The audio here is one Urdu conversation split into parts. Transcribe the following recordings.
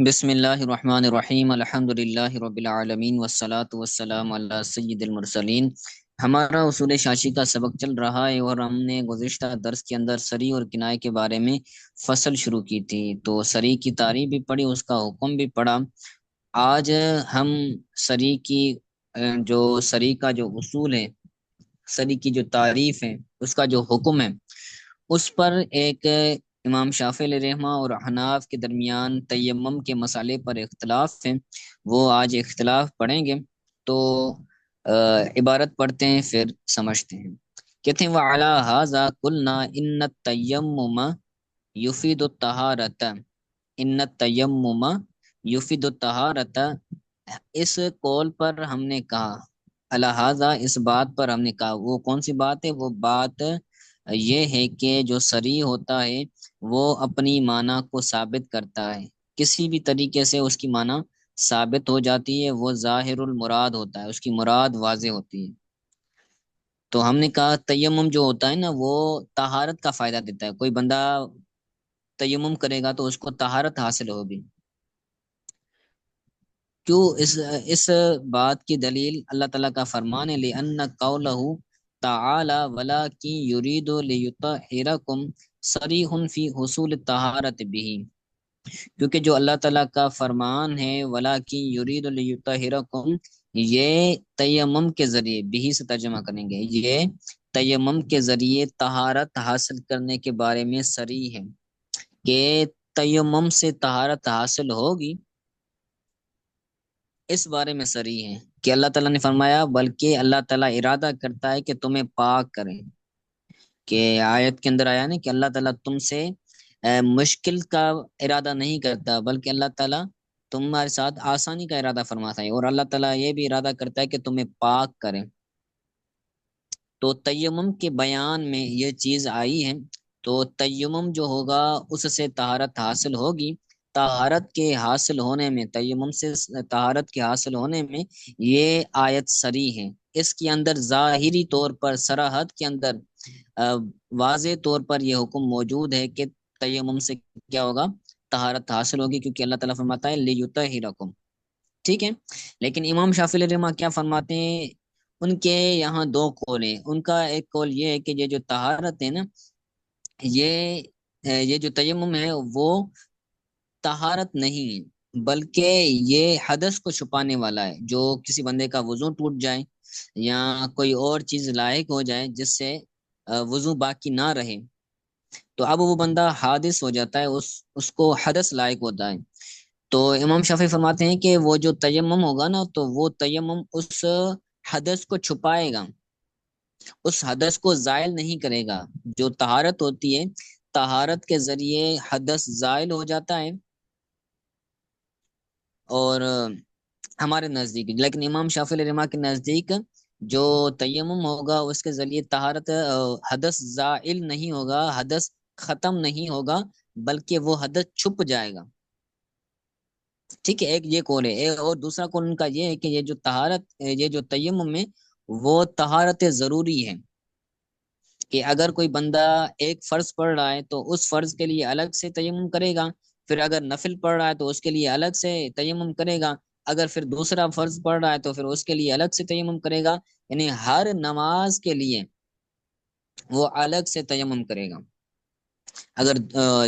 بسم اللہ الرحمن الرحیم الحمد للہ رب العالمین والصلاة والسلام علی سید المرسلین۔ ہمارا اصول شاشی کا سبق چل رہا ہے اور ہم نے گزشتہ درس کے اندر سری اور کنائے کے بارے میں فصل شروع کی تھی، تو سری کی تعریف بھی پڑھی، اس کا حکم بھی پڑھا۔ آج ہم سری کی جو سری کا جو اصول ہے، سری کی جو تعریف ہے، اس کا جو حکم ہے، اس پر ایک امام شافعی علیہ رحمہ اور حناف کے درمیان تیمم کے مسئلے پر اختلاف ہے، وہ آج اختلاف پڑھیں گے۔ تو عبارت پڑھتے ہیں پھر سمجھتے ہیں۔ کہتے ہیں وَعَلَى هَذَا قُلْنَا إِنَّ التَّيَمُّمَ يُفِيدُ الطَّهَارَةَ إِنَّ التَّيَمُّمَ يُفِيدُ الطَّهَارَةَ، اس قول پر ہم نے کہا، الہذا اس بات پر ہم نے کہا، وہ کون سی بات ہے؟ وہ بات یہ ہے کہ جو صریح ہوتا ہے وہ اپنی معنی کو ثابت کرتا ہے، کسی بھی طریقے سے اس کی معنی ثابت ہو جاتی ہے، وہ ظاہر المراد ہوتا ہے، اس کی مراد واضح ہوتی ہے۔ تو ہم نے کہا تیمم جو ہوتا ہے نا، وہ طہارت کا فائدہ دیتا ہے۔ کوئی بندہ تیمم کرے گا تو اس کو طہارت حاصل ہوگی۔ کیوں؟ اس بات کی دلیل اللہ تعالیٰ کا فرمان ہے، لِأَنَّ قَوْلَهُ تعالی وَلَٰكِن يُرِيدُ لِيُطَهِّرَكُمْ صَرِيحٌ فِي حُصُولِ الطَّهَارَةِ بِهِ، کیونکہ جو اللہ تعالیٰ کا فرمان ہے وَلَٰكِن يُرِيدُ لِيُطَهِّرَكُمْ، یہ تیمم کے ذریعے، بھی سے ترجمہ کریں گے، یہ تیمم کے ذریعے طہارت حاصل کرنے کے بارے میں صریح ہے کہ تیمم سے طہارت حاصل ہوگی، اس بارے میں صریح ہے کہ اللہ تعالیٰ نے فرمایا، بلکہ اللہ تعالیٰ ارادہ کرتا ہے کہ تمہیں پاک کریں، کہ آیت کے اندر آیا نا کہ اللہ تعالیٰ تم سے مشکل کا ارادہ نہیں کرتا، بلکہ اللہ تعالیٰ تمہارے ساتھ آسانی کا ارادہ فرماتا ہے، اور اللہ تعالیٰ یہ بھی ارادہ کرتا ہے کہ تمہیں پاک کریں۔ تو تیمم کے بیان میں یہ چیز آئی ہے، تو تیمم جو ہوگا اس سے طہارت حاصل ہوگی۔ طہارت کے حاصل ہونے میں، تیمم سے طہارت کے حاصل ہونے میں یہ آیت صریح ہے، اس کے اندر ظاہری طور پر، صراحت کے اندر واضح طور پر یہ حکم موجود ہے کہ تیمم سے کیا ہوگا؟ طہارت حاصل ہوگی، کیونکہ اللہ تعالیٰ فرماتا ہے لِیُطَہِّرَکُمْ، ٹھیک ہے۔ لیکن امام شافعی علیہ رحمہ کیا فرماتے ہیں؟ ان کے یہاں دو قول ہیں۔ ان کا ایک قول یہ ہے کہ یہ جو طہارت ہے نا، یہ جو تیمم ہے وہ طہارت نہیں، بلکہ یہ حدث کو چھپانے والا ہے۔ جو کسی بندے کا وضو ٹوٹ جائے یا کوئی اور چیز لائق ہو جائے جس سے وضو باقی نہ رہے، تو اب وہ بندہ حادث ہو جاتا ہے، اس کو حدث لائق ہوتا ہے۔ تو امام شافعی فرماتے ہیں کہ وہ جو تیمم ہوگا نا، تو وہ تیمم اس حدث کو چھپائے گا، اس حدث کو زائل نہیں کرے گا۔ جو طہارت ہوتی ہے، طہارت کے ذریعے حدث زائل ہو جاتا ہے، اور ہمارے نزدیک، لیکن امام شافعی علیہ رحمہ کے نزدیک جو تیمم ہوگا اس کے ذریعے طہارت، حدث زائل نہیں ہوگا، حدث ختم نہیں ہوگا، بلکہ وہ حدث چھپ جائے گا، ٹھیک ہے۔ ایک یہ قول ہے، اور دوسرا قول ان کا یہ ہے کہ یہ جو طہارت، یہ جو تیمم ہے وہ طہارت ضروری ہے، کہ اگر کوئی بندہ ایک فرض پڑھ رہا ہے تو اس فرض کے لیے الگ سے تیمم کرے گا، پھر اگر نفل پڑھ رہا ہے تو اس کے لیے الگ سے تیمم کرے گا، اگر پھر دوسرا فرض پڑھ رہا ہے تو پھر اس کے لیے الگ سے تیمم کرے گا، یعنی ہر نماز کے لیے وہ الگ سے تیمم کرے گا۔ اگر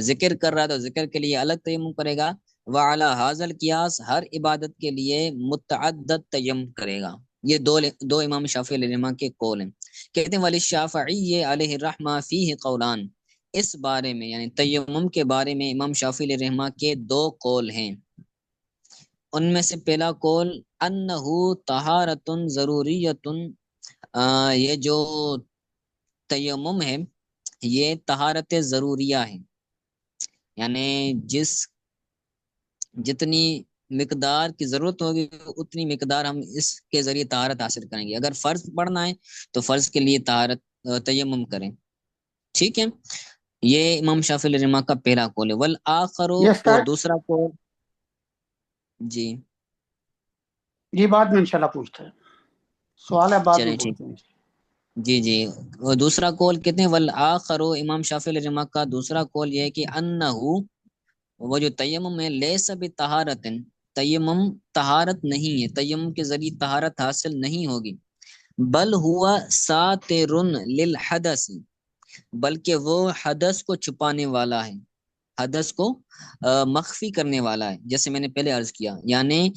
ذکر کر رہا ہے تو ذکر کے لیے الگ تیمم کرے گا، وعلی ھذا القیاس، ہر عبادت کے لیے متعدد تیمم کرے گا۔ یہ دو امام شافعی علیہ رحمہ کے قول ہیں۔ کہتے ہیں وللشافعی علیہ الرحمہ فیہ قولان، اس بارے میں یعنی تیمم کے بارے میں امام شافعی علیہ رحمہ کے دو قول ہیں۔ ان میں سے پہلا قول انہ طہارۃ ضروریۃ، یہ جو تیمم ہے یہ طہارت ضروریہ ہے، یعنی جتنی مقدار کی ضرورت ہوگی اتنی مقدار ہم اس کے ذریعے طہارت حاصل کریں گے۔ اگر فرض پڑھنا ہے تو فرض کے لیے طہارت تیمم کریں، ٹھیک ہے۔ یہ امام شافعی علیہ رحمہ کا پہلا قول ہے۔ والآخر، اور دوسرا قول، جی یہ بعد میں انشاءاللہ پوچھتے ہیں، سوال ہے بعد میں چلیں ٹھیک، پوچھتے ہیں۔ جی جی۔ اور دوسرا قول کہتے ہیں والآخر، امام شافعی علیہ رحمہ کا دوسرا قول یہ ہے کہ انہ وہ جو تیمم ہے لیس بطہارت، تیمم طہارت نہیں ہے، تیمم کے ذریعے طہارت حاصل نہیں ہوگی، بل ہوا ساتر للحدث، بلکہ وہ حدث کو چھپانے والا ہے، حدث کو مخفی کرنے والا ہے، جیسے میں نے پہلے عرض کیا، یعنی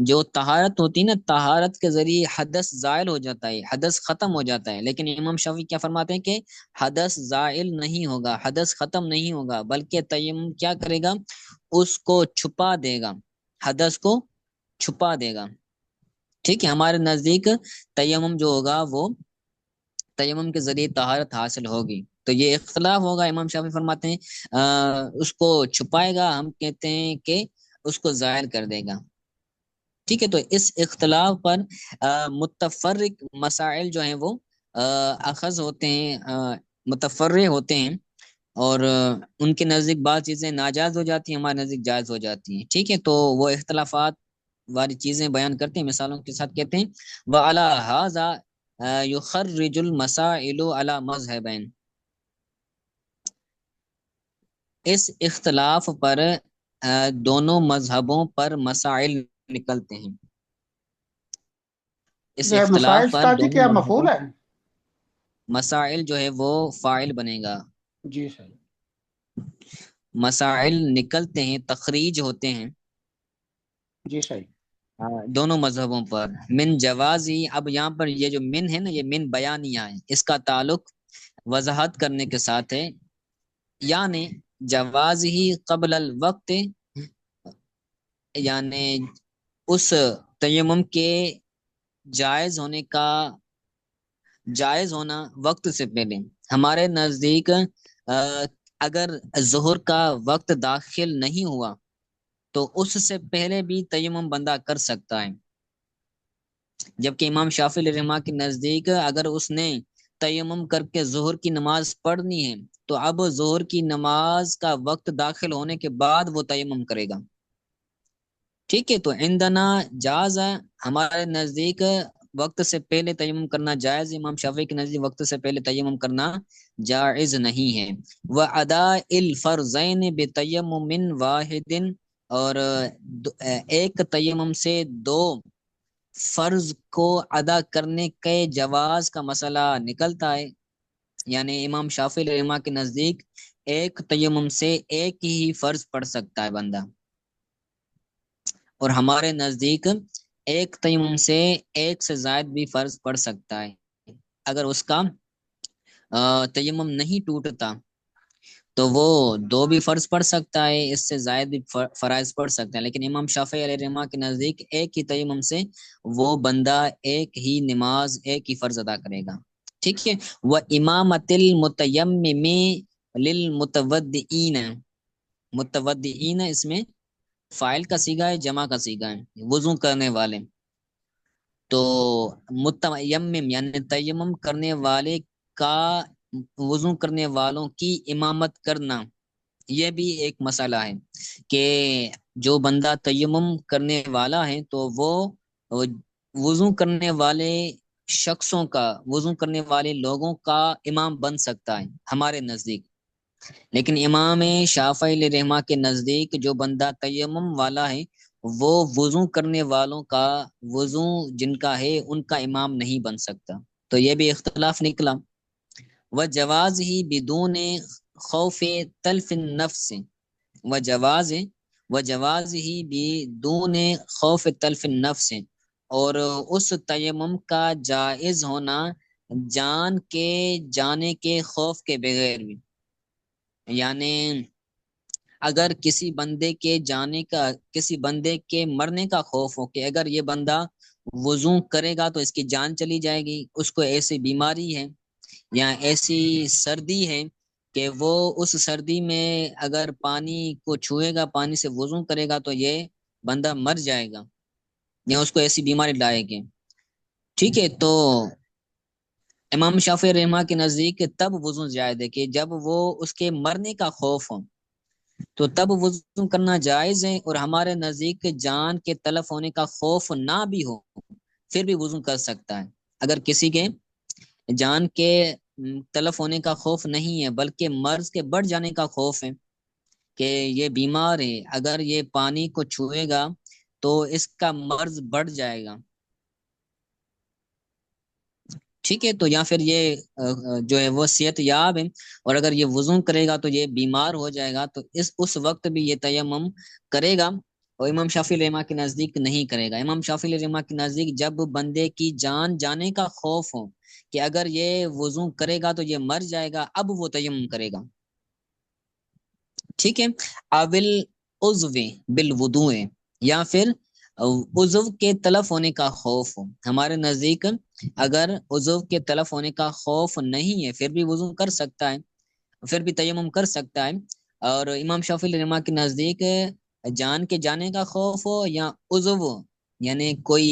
جو طہارت ہوتی ہے نا، طہارت کے ذریعے حدث زائل ہو جاتا ہے، حدث ختم ہو جاتا ہے، لیکن امام شافعی کیا فرماتے ہیں کہ حدث زائل نہیں ہوگا، حدث ختم نہیں ہوگا، بلکہ تیمم کیا کرے گا، اس کو چھپا دے گا، حدث کو چھپا دے گا۔ ٹھیک ہے، ہمارے نزدیک تیمم جو ہوگا وہ تیمم کے ذریعے طہارت حاصل ہوگی، تو یہ اختلاف ہوگا، امام شافعی فرماتے ہیں اس کو چھپائے گا، ہم کہتے ہیں کہ اس کو ظاہر کر دے گا۔ ٹھیک ہے، تو اس اختلاف پر متفرق مسائل جو ہیں وہ اخذ ہوتے ہیں، متفرع ہوتے ہیں، اور ان کے نزدیک بعض چیزیں ناجائز ہو جاتی ہیں، ہمارے نزدیک جائز ہو جاتی ہیں۔ ٹھیک ہے، تو وہ اختلافات والی چیزیں بیان کرتے ہیں، مثالوں کے ساتھ کہتے ہیں وَعَلَى هَذَا يُخَرِّجُ الْمَسَائِلُ عَلَى مَذْهَبَيْنِ، اس اختلاف پر دونوں مذہبوں پر مسائل نکلتے ہیں، اس یہ اختلاف مسائل پر استاد جی دونوں کیا مذہبوں مفعول ہے؟ مسائل جو ہے وہ فاعل بنے گا، جی صحیح۔ مسائل نکلتے ہیں، تخریج ہوتے ہیں جی صحیح۔ دونوں مذہبوں پر، من جوازی، اب یہاں پر یہ جو من ہے نا، یہ من بیانیہ ہے، اس کا تعلق وضاحت کرنے کے ساتھ ہے، یعنی جواز ہی قبل الوقت، یعنی اس تیمم کے جائز ہونے کا، جائز ہونا وقت سے پہلے، ہمارے نزدیک اگر ظہر کا وقت داخل نہیں ہوا تو اس سے پہلے بھی تیمم بندہ کر سکتا ہے، جبکہ امام شافعی علیہ رحمہ کے نزدیک اگر اس نے تیمم کر کے ظہر کی نماز پڑھنی ہے تو اب ظہر کی نماز کا وقت داخل ہونے کے بعد وہ تیمم کرے گا۔ ٹھیک ہے، تو عندنا جاز ہے، ہمارے نزدیک وقت سے پہلے تیمم کرنا جائز، امام شافعی کے نزدیک وقت سے پہلے تیمم کرنا جائز نہیں ہے۔ وَأَدَاءِ الْفَرْضَيْنِ بِتَيَمُّمٍ وَاحِدٍ، اور ایک تیمم سے دو فرض کو ادا کرنے کے جواز کا مسئلہ نکلتا ہے، یعنی امام شافعی علیہ رحمہ کے نزدیک ایک تیمم سے ایک ہی فرض پڑھ سکتا ہے بندہ، اور ہمارے نزدیک ایک تیمم سے ایک سے زائد بھی فرض پڑھ سکتا ہے، اگر اس کا تیمم نہیں ٹوٹتا تو وہ دو بھی فرض پڑھ سکتا ہے، اس سے زائد بھی فرائض پڑھ سکتا ہے، لیکن امام شافعی علیہ رحمہ کے نزدیک ایک ہی تیمم سے وہ بندہ ایک ہی نماز، ایک ہی فرض ادا کرے گا۔ ٹھیک ہے، وَإِمَامَةِ الْمُتَيَمِّمِ لِلْمُتَوَضِّئِينَ، متودعین اس میں فاعل کا صیغہ ہے، جمع کا صیغہ ہے، وضو کرنے والے، تو متیمم یعنی تیمم کرنے والے کا وضو کرنے والوں کی امامت کرنا، یہ بھی ایک مسئلہ ہے کہ جو بندہ تیمم کرنے والا ہے تو وہ وضو کرنے والے شخصوں کا، وضو کرنے والے لوگوں کا امام بن سکتا ہے ہمارے نزدیک، لیکن امام شافعی علیہ رحمہ کے نزدیک جو بندہ تیمم والا ہے وہ وضو کرنے والوں کا، وضو جن کا ہے ان کا امام نہیں بن سکتا، تو یہ بھی اختلاف نکلا۔ وجواز ہی بدون خوف تلف النفس، وجواز وجواز ہی بدون خوف تلف النفس، اور اس تیمم کا جائز ہونا جان کے جانے کے خوف کے بغیر بھی، یعنی اگر کسی بندے کے جانے کا، کسی بندے کے مرنے کا خوف ہو کہ اگر یہ بندہ وضو کرے گا تو اس کی جان چلی جائے گی، اس کو ایسی بیماری ہے یا ایسی سردی ہے کہ وہ اس سردی میں اگر پانی کو چھوئے گا، پانی سے وضو کرے گا تو یہ بندہ مر جائے گا یا اس کو ایسی بیماری لائے گی۔ ٹھیک ہے، تو امام شافعی رحمہ کے نزدیک تب وضو جائز ہے کہ جب وہ اس کے مرنے کا خوف ہو، تو تب وضو کرنا جائز ہے، اور ہمارے نزدیک جان کے تلف ہونے کا خوف نہ بھی ہو پھر بھی وضو کر سکتا ہے، اگر کسی کے جان کے تلف ہونے کا خوف نہیں ہے بلکہ مرض کے بڑھ جانے کا خوف ہے کہ یہ بیمار ہے، اگر یہ پانی کو چھوئے گا تو اس کا مرض بڑھ جائے گا، ٹھیک ہے، تو یا پھر یہ جو ہے وہ صحت یاب ہے، اور اگر یہ وضو کرے گا تو یہ بیمار ہو جائے گا، تو اس وقت بھی یہ تیمم کرے گا، اور امام شافعی رحمہ کے نزدیک نہیں کرے گا۔ امام شافعی رحمہ کے نزدیک جب بندے کی جان جانے کا خوف ہو کہ اگر یہ وضو کرے گا تو یہ مر جائے گا، اب وہ تیمم کرے گا، ٹھیک ہے۔ اول عضو بالوضوء، یا پھر عضو کے تلف ہونے کا خوف ہو، ہمارے نزدیک اگر عضو کے تلف ہونے کا خوف نہیں ہے پھر بھی وضو کر سکتا ہے، پھر بھی تیمم کر سکتا ہے۔ اور امام شافعی رحمہ کے نزدیک جان کے جانے کا خوف ہو یا عضو، یعنی کوئی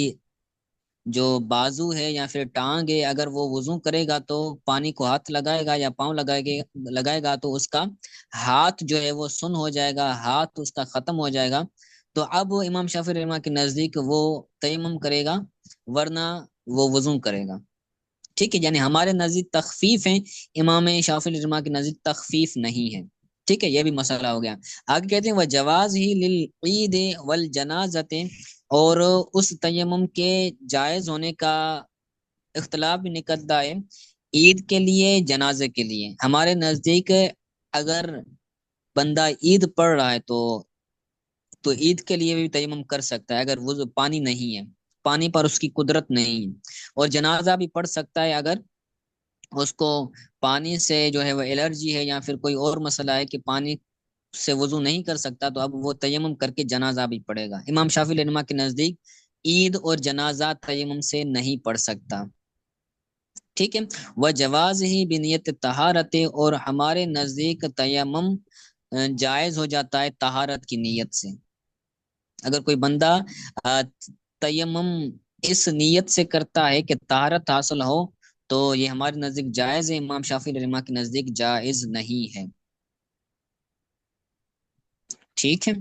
جو بازو ہے یا پھر ٹانگ ہے، اگر وہ وضو کرے گا تو پانی کو ہاتھ لگائے گا یا پاؤں لگائے گا تو اس کا ہاتھ جو ہے وہ سن ہو جائے گا، ہاتھ اس کا ختم ہو جائے گا، تو اب امام شافعی رحمہ کے نزدیک وہ تیمم کرے گا، ورنہ وہ وضو کرے گا، ٹھیک ہے۔ یعنی ہمارے نزدیک تخفیف ہے، امام شافعی رحمہ کے نزدیک تخفیف نہیں ہے، ٹھیک ہے، یہ بھی مسئلہ ہو گیا۔ آگے کہتے ہیں وہ جواز ہی للعید والجنازت، اور اس تیمم کے جائز ہونے کا اختلاف بھی نکلتا ہے عید کے لیے، جنازے کے لیے۔ ہمارے نزدیک اگر بندہ عید پڑھ رہا ہے تو عید کے لیے بھی تیمم کر سکتا ہے اگر وہ پانی نہیں ہے، پانی پر اس کی قدرت نہیں ہے، اور جنازہ بھی پڑھ سکتا ہے اگر اس کو پانی سے جو ہے وہ الرجی ہے یا پھر کوئی اور مسئلہ ہے کہ پانی سے وضو نہیں کر سکتا، تو اب وہ تیمم کر کے جنازہ بھی پڑھے گا۔ امام شافعی رحمہ کے نزدیک عید اور جنازہ تیمم سے نہیں پڑھ سکتا، ٹھیک ہے۔ وہ جواز ہی بنیت طہارت، اور ہمارے نزدیک تیمم جائز ہو جاتا ہے طہارت کی نیت سے، اگر کوئی بندہ تیمم اس نیت سے کرتا ہے کہ طہارت حاصل ہو تو یہ ہمارے نزدیک جائز ہے، امام شافعی رحمہ کے نزدیک جائز نہیں ہے، ٹھیک ہے۔